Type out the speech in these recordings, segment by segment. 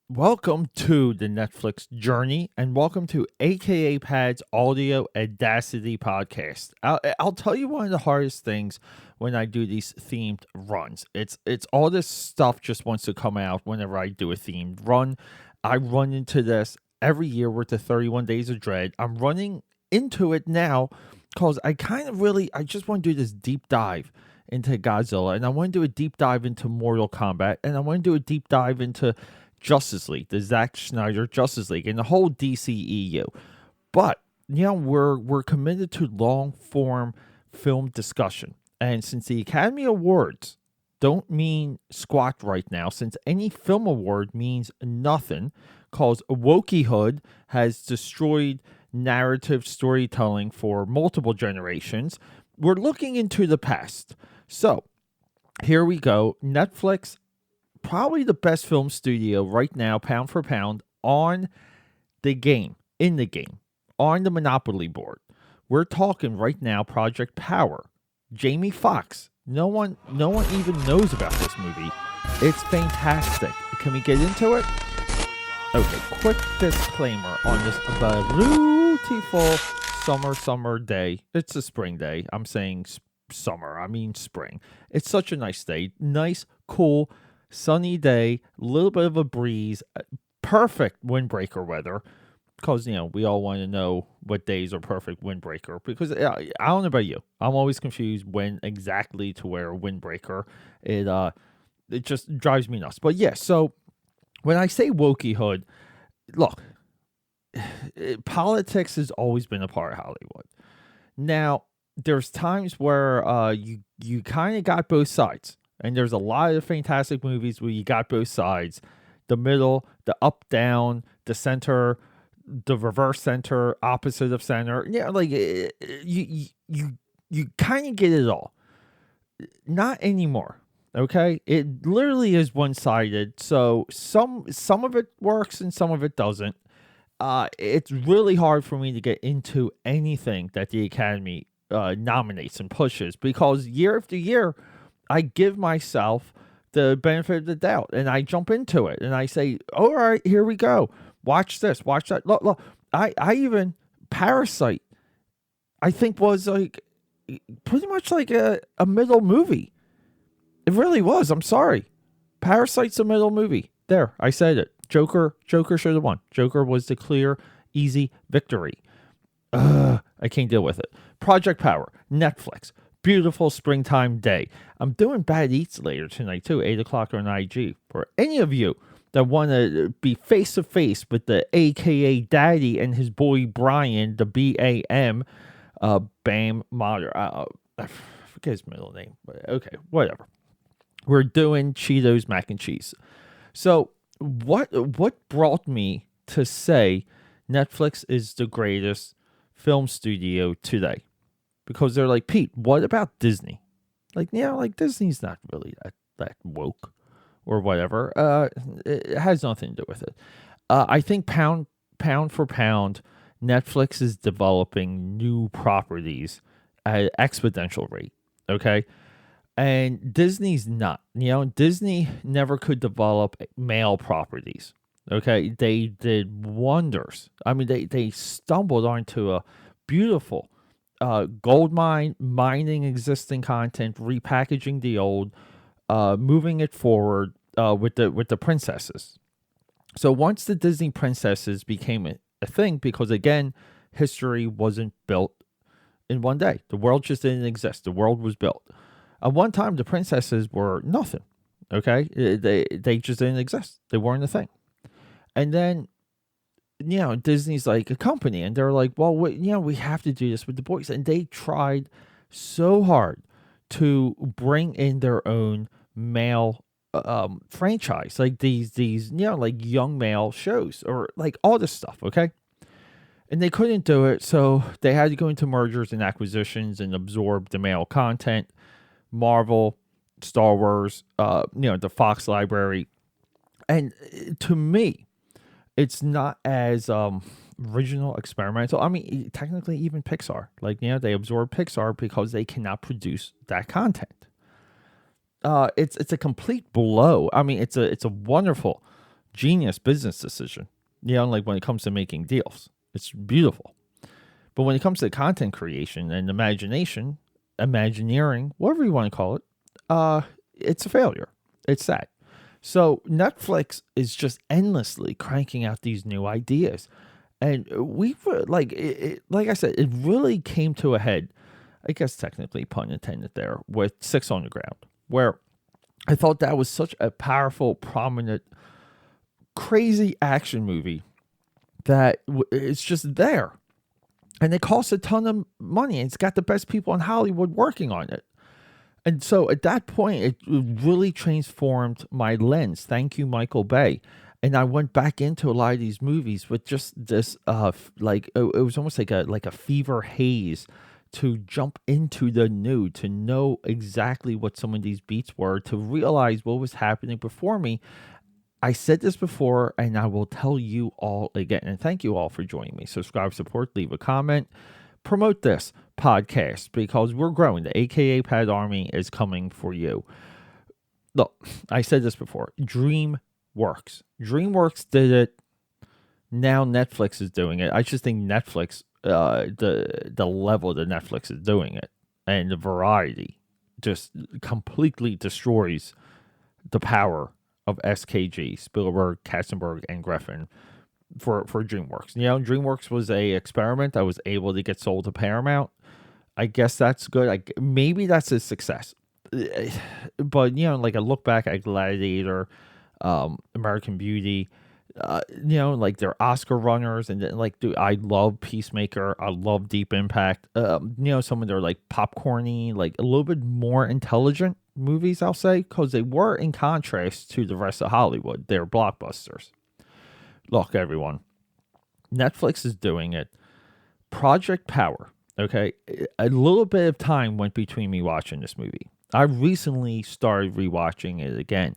Welcome to the Netflix journey, and welcome to AKAPAD's Audio Audacity podcast. I'll tell you one of the hardest things when I do these themed runs. It's all this stuff just wants to come out whenever I do a themed run. I run into this every year with the 31 Days of Dread. I'm running into it now because I just want to do this deep dive into Godzilla, and I want to do a deep dive into Mortal Kombat, and I want to do a deep dive into Justice League, the Zack Snyder Justice League, and the whole DCEU. But we're committed to long form film discussion, and since the Academy Awards don't mean squat right now, since any film award means nothing, cause Wokeyhood has destroyed narrative storytelling for multiple generations, we're looking into the past. So here we go. Netflix, probably the best film studio right now, pound for pound, on in the game, on the Monopoly board. We're talking right now Project Power. Jamie Foxx. No one even knows about this movie. It's fantastic. Can we get into it? Okay, quick disclaimer on this beautiful summer day. It's a spring day. I'm saying summer. I mean spring. It's such a nice day. Nice, cool, sunny day, a little bit of a breeze, perfect windbreaker weather. Because we all want to know what days are perfect windbreaker. Because I don't know about you, I'm always confused when exactly to wear a windbreaker. It just drives me nuts. But yeah, so when I say wokeyhood, look, politics has always been a part of Hollywood. Now, there's times where you kind of got both sides. And there's a lot of fantastic movies where you got both sides, the middle, the up, down, the center, the reverse center, opposite of center. Yeah, like you kind of get it all. Not anymore. Okay, it literally is one sided. So some of it works and some of it doesn't. It's really hard for me to get into anything that the Academy nominates and pushes because year after year, I give myself the benefit of the doubt and I jump into it and I say, all right, here we go. Watch this, watch that. Look. I even Parasite, I think was like pretty much like a middle movie. It really was. I'm sorry. Parasite's a middle movie. There, I said it. Joker should have won. Joker was the clear, easy victory. I can't deal with it. Project Power, Netflix. Beautiful springtime day. I'm doing Bad Eats later tonight too, 8 o'clock on IG. For any of you that want to be face to face with the AKA Daddy and his boy Brian, the BAM, Bam Moder. I forget his middle name, but okay, whatever. We're doing Cheetos mac and cheese. So what brought me to say Netflix is the greatest film studio today? Because they're like, Pete, what about Disney? Like, like Disney's not really that woke or whatever. It has nothing to do with it. I think pound for pound, Netflix is developing new properties at an exponential rate. Okay. And Disney's not. Disney never could develop male properties. Okay. They did wonders. I mean, they stumbled onto a beautiful gold mine, mining existing content, repackaging the old, moving it forward with the princesses. So once the Disney princesses became a thing, because again, history wasn't built in one day. The world just didn't exist. The world was built. At one time, the princesses were nothing. Okay, they just didn't exist. They weren't a thing. And then Disney's like a company, and they're like, well, we have to do this with the boys, and they tried so hard to bring in their own male franchise, like these like young male shows or like all this stuff, okay? And they couldn't do it, so they had to go into mergers and acquisitions and absorb the male content, Marvel, Star Wars, the Fox library, and to me, it's not as original, experimental. I mean, technically, even Pixar, like they absorb Pixar because they cannot produce that content. It's a complete blow. I mean, it's a wonderful Genius business decision. Like when it comes to making deals, it's beautiful. But when it comes to content creation and imagineering, whatever you want to call it, it's a failure. It's sad. So Netflix is just endlessly cranking out these new ideas, and we were like I said, it really came to a head. I guess technically, pun intended there, with Six on the Ground, where I thought that was such a powerful, prominent, crazy action movie that it's just there. And it costs a ton of money. And it's got the best people in Hollywood working on it. And so at that point, it really transformed my lens. Thank you, Michael Bay. And I went back into a lot of these movies with just this, it was almost like a fever haze to jump into the new, to know exactly what some of these beats were, to realize what was happening before me. I said this before, and I will tell you all again. And thank you all for joining me. Subscribe, support, leave a comment, promote this podcast because we're growing. The AKAPAD Army is coming for you. Look, I said this before. DreamWorks did it. Now Netflix is doing it. I just think Netflix, the level that Netflix is doing it, and the variety just completely destroys the power of SKG, Spielberg, Katzenberg, and Griffin for DreamWorks. DreamWorks was a experiment that was able to get sold to Paramount. I guess that's good. Maybe that's a success. But, I look back at Gladiator, American Beauty, they're Oscar runners. And dude, I love Peacemaker. I love Deep Impact. Some of their popcorny, a little bit more intelligent movies, I'll say, because they were in contrast to the rest of Hollywood. They're blockbusters. Look, everyone, Netflix is doing it. Project Power, okay? A little bit of time went between me watching this movie. I recently started rewatching it again,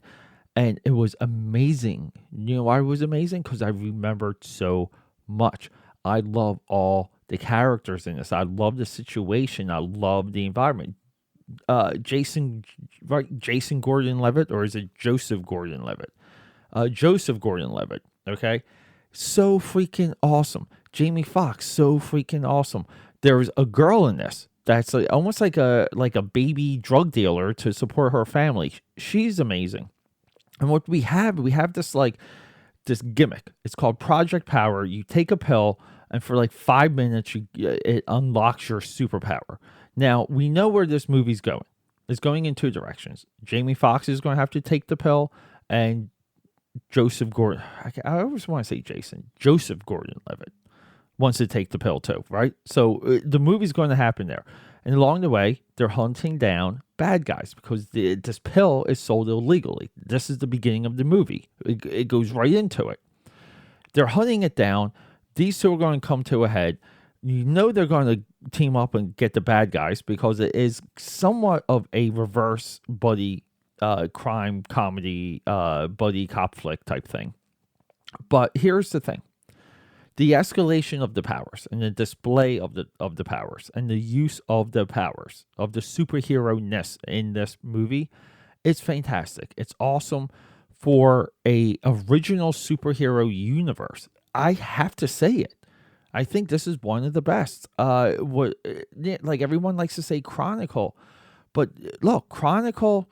and it was amazing. You know why it was amazing? Because I remembered so much. I love all the characters in this. I love the situation. I love the environment. Jason Gordon-Levitt, or is it Joseph Gordon-Levitt? Joseph Gordon-Levitt, okay? So freaking awesome. Jamie Foxx, so freaking awesome. There's a girl in this that's almost like a baby drug dealer to support her family. She's amazing. And what we have this this gimmick. It's called Project Power. You take a pill, and for 5 minutes, it unlocks your superpower. Now, we know where this movie's going. It's going in two directions. Jamie Foxx is going to have to take the pill, and Joseph Gordon... I always want to say Jason. Joseph Gordon-Levitt wants to take the pill too, right? So the movie's going to happen there. And along the way, they're hunting down bad guys because this pill is sold illegally. This is the beginning of the movie. It goes right into it. They're hunting it down. These two are going to come to a head. They're going to team up and get the bad guys because it is somewhat of a reverse buddy crime comedy buddy cop flick type thing. But here's the thing. The escalation of the powers and the display of the powers and the use of the powers of the superhero-ness in this movie is fantastic. It's awesome for a original superhero universe. I have to say it. I think this is one of the best. Everyone likes to say Chronicle, but look, Chronicle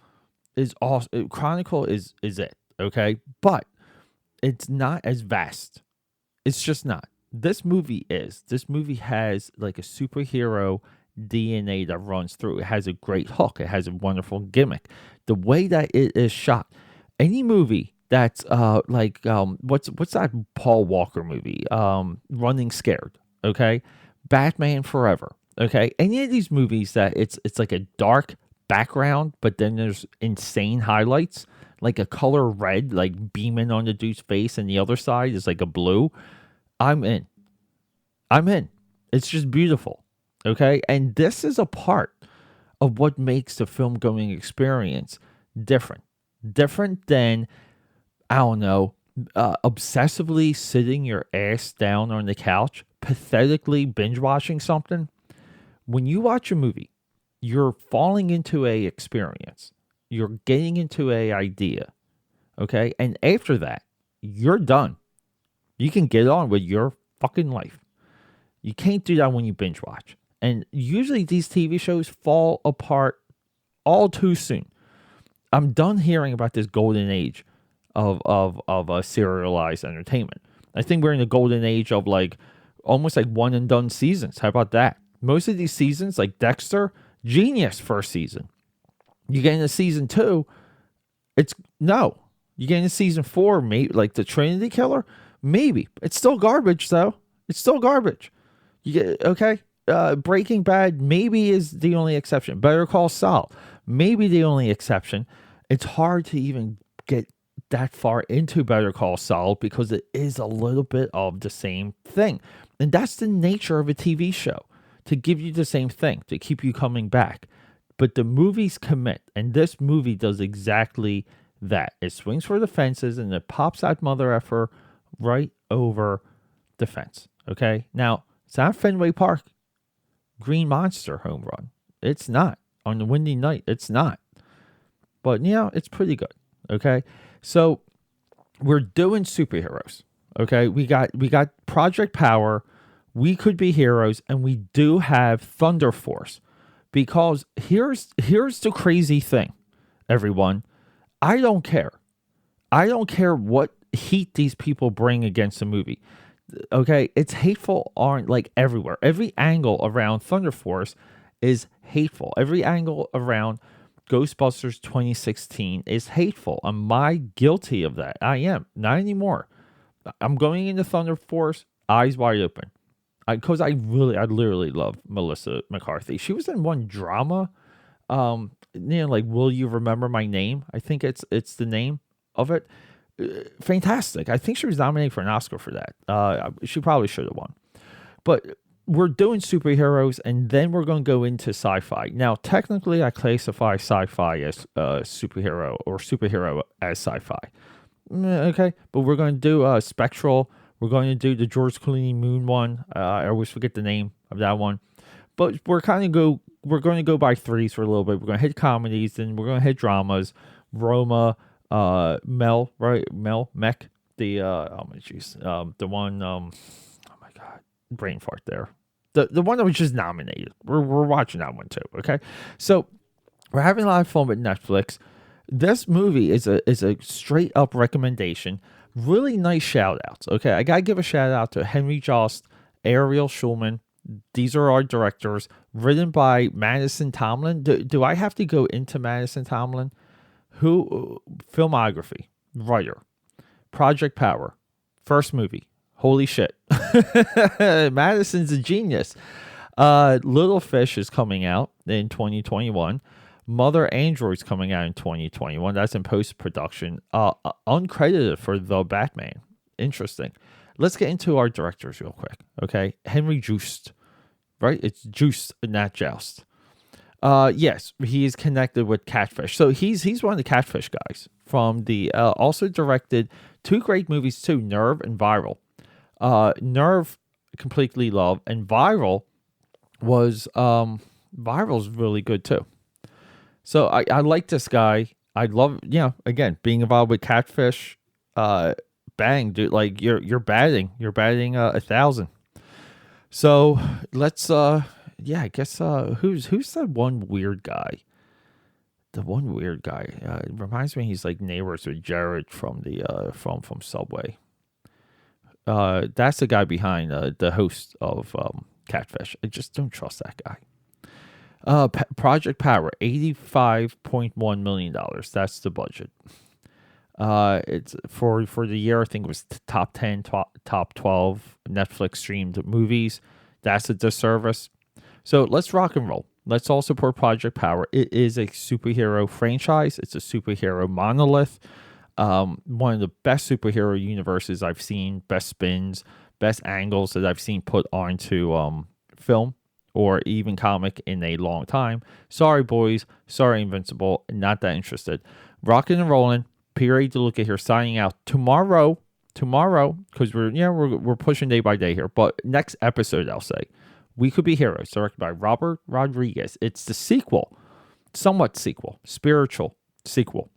is awesome. Chronicle is it, okay? But it's not as vast. It's just not. This movie is. This movie has a superhero DNA that runs through. It has a great hook. It has a wonderful gimmick. The way that it is shot. Any movie that's what's that Paul Walker movie? Running Scared. Okay, Batman Forever. Okay, any of these movies that it's like a dark background, but then there's insane highlights, like a color red, beaming on the dude's face, and the other side is a blue. I'm in. It's just beautiful. Okay, and this is a part of what makes the film going experience different than, I don't know, obsessively sitting your ass down on the couch, pathetically binge watching something. When you watch a movie, you're falling into a experience. You're getting into a idea. Okay. And after that, you're done. You can get on with your fucking life. You can't do that when you binge watch. And usually these TV shows fall apart all too soon. I'm done hearing about this golden age of serialized entertainment. I think we're in the golden age of like almost like one and done seasons. How about that? Most of these seasons, like Dexter, genius first season. You get into season 2, it's no. You get into season 4, maybe like the Trinity Killer, maybe. It's still garbage though. It's still garbage. You get okay. Breaking Bad maybe is the only exception. Better Call Saul, maybe the only exception. It's hard to even get that far into Better Call Saul because it is a little bit of the same thing. And that's the nature of a TV show, to give you the same thing, to keep you coming back. But the movies commit, and this movie does exactly that. It swings for the fences and it pops that mother effer right over the fence. Okay? Now, it's not Fenway Park Green Monster home run. It's not. On the windy night, it's not. But, it's pretty good. Okay? So, we're doing superheroes. Okay? We got Project Power. We could be heroes, and we do have Thunder Force. Because here's the crazy thing, everyone. I don't care. I don't care what heat these people bring against the movie. Okay, it's hateful on like everywhere. Every angle around Thunder Force is hateful. Every angle around Ghostbusters 2016 is hateful. Am I guilty of that? I am. Not anymore. I'm going into Thunder Force eyes wide open. Because I literally love Melissa McCarthy. She was in one drama, like Will You Remember My Name? I think it's the name of it. Fantastic. I think she was nominated for an Oscar for that. She probably should have won. But we're doing superheroes, and then we're going to go into sci-fi. Now, technically, I classify sci-fi as superhero or superhero as sci-fi. Okay, but we're going to do Spectral. We're going to do the George Clooney Moon one. I always forget the name of that one. But we're going to go by threes for a little bit. We're going to hit comedies, then we're going to hit dramas. Roma, Mel, Mech, the the one, oh my God, brain fart there. The one that was just nominated. We're watching that one too, okay? So we're having a lot of fun with Netflix. This movie is a straight up recommendation. Really nice shout outs. Okay, I gotta give a shout out to Henry Jost, Ariel Schulman. These are our directors. Written by Madison Tomlin. Do I have to go into Madison Tomlin? Filmography, writer, Project Power, first movie. Holy shit. Madison's a genius. Little Fish is coming out in 2021. Mother Android's coming out in 2021. That's in post-production. Uncredited for The Batman. Interesting. Let's get into our directors real quick, okay? Henry Joost, right? It's Joost, not Joust. Yes, he is connected with Catfish. So he's one of the Catfish guys from the, also directed two great movies too, Nerve and Viral. Nerve, completely love, and Viral's really good too. So I like this guy. I love, again, being involved with Catfish. Bang, dude! Like you're batting 1,000. So let's, I guess who's that one weird guy? The one weird guy. It reminds me he's like neighbors with Jared from the from Subway. That's the guy behind the host of Catfish. I just don't trust that guy. Project Power, $85.1 million. That's the budget. It's for the year. I think it was top 10, top 12 Netflix streamed movies. That's a disservice. So let's rock and roll. Let's all support Project Power. It is a superhero franchise. It's a superhero monolith. One of the best superhero universes I've seen. Best spins, best angles that I've seen put onto film or even comic in a long time. Sorry, boys. Sorry, Invincible. Not that interested. Rocking and rolling. Period to look at here. Signing out tomorrow, because we're pushing day by day here. But next episode, I'll say, We Could Be Heroes, directed by Robert Rodriguez. It's the sequel, somewhat sequel, spiritual sequel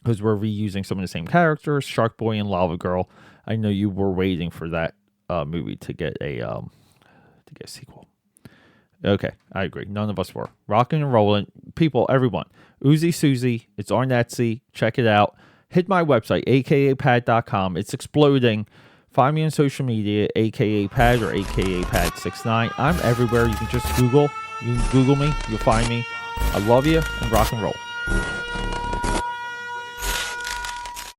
because we're reusing some of the same characters, Shark Boy and Lava Girl. I know you were waiting for that movie to get a sequel. Okay, I agree. None of us were. Rocking and rolling. People, everyone. Uzi Susie. It's on Etsy. Check it out. Hit my website, akapad.com. It's exploding. Find me on social media, AKAPad or AKAPad69. I'm everywhere. You can just Google. You can Google me. You'll find me. I love you, and rock and roll.